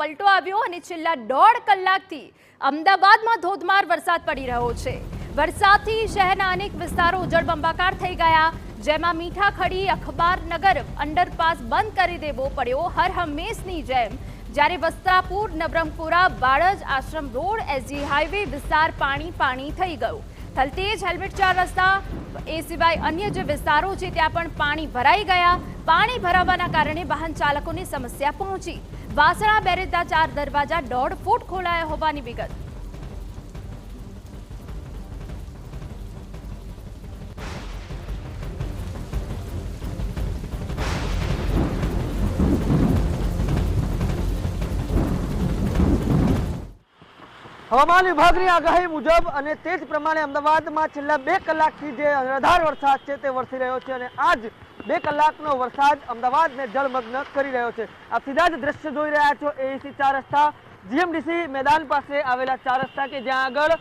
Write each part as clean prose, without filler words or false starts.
પલટો આવ્યો અને છેલ્લા 1.5 કલાકથી અમદાવાદમાં ધોધમાર વરસાદ પડી રહ્યો છે। વરસાદથી શહેરના અનેક વિસ્તારો જળબંબાકાર થઈ ગયા, જેમાં મીઠાખડી અખબારનગર અંડરપાસ બંધ કરી દેવો પડ્યો હર હંમેશની જેમ। જ્યારે વસ્ત્રાપુર, નવરંગપુરા, બાળજ આશ્રમ રોડ, એસજી હાઈવે વિસ્તાર પાણી થઈ ગયો। થલતેજ, હેલ્મેટ 4 રસ્તા એ સિવાય અન્ય જે વિસ્તારો છે ત્યાં પણ પાણી ભરાઈ ગયા। પાણી ભરાવાના કારણે વાહન ચાલકોની સમસ્યા પહોંચી। વાસણા બેરેજના 4 દરવાજા 1.5 ફૂટ ખોલાયા હોવાની વિગત। હવામાન વિભાગની આગાહી મુજબ અને તે જ પ્રમાણે અમદાવાદમાં છેલ્લા 2 કલાકથી જે અનરાધાર વરસાદ છે તે વરસી રહ્યો છે અને આજ 2 કલાકનો વરસાદ અમદાવાદને જળમગ્ન કરી રહ્યો છે। આપ સીધા જ દ્રશ્ય જોઈ રહ્યા છો એસી 4 રસ્તા જીએમડીસી મેદાન પાસે આવેલા 4 રસ્તા કે જ્યાં આગળ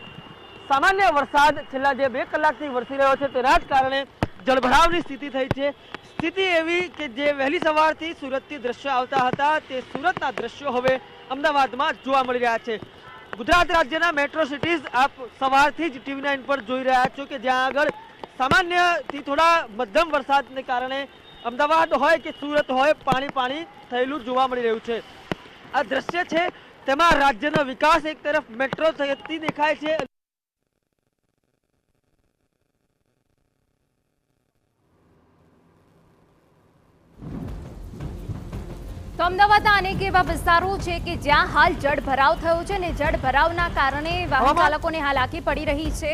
સામાન્ય વરસાદ છેલ્લા જે 2 કલાકથી વરસી રહ્યો છે તેના જ કારણે જળભરાવની સ્થિતિ થઈ છે। સ્થિતિ એવી કે જે વહેલી સવારથી સુરતથી દ્રશ્યો આવતા હતા તે સુરતના દ્રશ્યો હવે અમદાવાદમાં જોવા મળી રહ્યા છે। ગુજરાત રાજ્યના મેટ્રો સિટીઝ આપ સવારથી જ TV9 પર જોઈ રહ્યા છો કે જ્યાં આગળ સામાન્યથી થોડા મધ્યમ વરસાદને કારણે અમદાવાદ હોય કે સુરત હોય પાણી થયેલું જોવા મળી રહ્યું છે। આ દ્રશ્ય છે તેમાં રાજ્યનો વિકાસ એક તરફ મેટ્રો થતી દેખાય છે। તો અમદાવાદના અનેક એવા વિસ્તારો છે કે જ્યાં હાલ જળભરાવ થયો છે અને જળભરાવના કારણે વાહન ચાલકોને હાલાકી પડી રહી છે।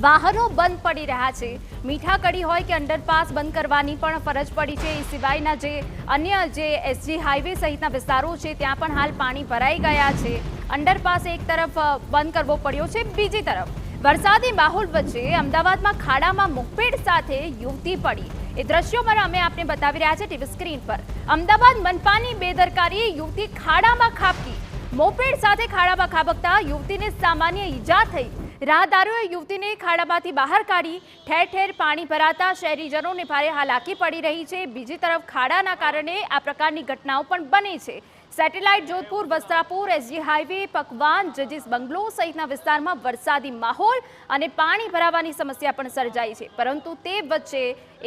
વાહનો બંધ પડી રહ્યા છે। મીઠાકડી હોય કે અંડરપાસ બંધ કરવાની પણ ફરજ પડી છે। એ સિવાયના જે અન્ય જે એસજી હાઈવે સહિતના વિસ્તારો છે ત્યાં પણ હાલ પાણી ભરાઈ ગયા છે। અંડરપાસ એક તરફ બંધ કરવો પડ્યો છે, બીજી તરફ વરસાદી માહોલ વચ્ચે અમદાવાદમાં ખાડામાં મુખપેડ સાથે યુવતી પડી। એ દ્રશ્યો પર અમે આપને બતાવી રહ્યા છે ટીવી સ્ક્રીન પર। અમદાવાદ મનપાની બેદરકારીએ યુવતી ખાડામાં ખાબકી। મોપેડ સાથે ખાડામાં ખાબકતા યુવતીને સામાન્ય ઈજા થઈ। રાહદારીઓએ યુવતીને ખાડામાંથી બહાર કાઢી। ઠેર ઠેર પાણી ભરાતા શહેરીજનોને ભારે હાલાકી પડી રહી છે। બીજી તરફ ખાડાના કારણે આ પ્રકારની ઘટનાઓ પણ બને છે। Satellite, Jodhpur, Vastrapur, S G highway, Pakwan, જજીસ બંગલો સહિતના વિસ્તારમાં વરસાદી માહોલ અને પાણી ભરાવાની સમસ્યા પણ સર્જાઈ છે। પરંતુ તે વચ્ચે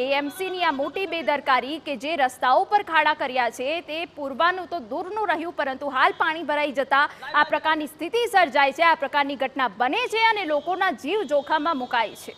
એએમસીની આ મોટી બેદરકારી કે જે રસ્તાઓ પર ખાડા કર્યા છે તે પૂરવાનું તો દૂરનું રહ્યું, પરંતુ હાલ પાણી ભરાઈ જતા આ પ્રકારની સ્થિતિ સર્જાય છે। આ પ્રકારની ઘટના બને છે અને લોકોના જીવ જોખમમાં મુકાય છે।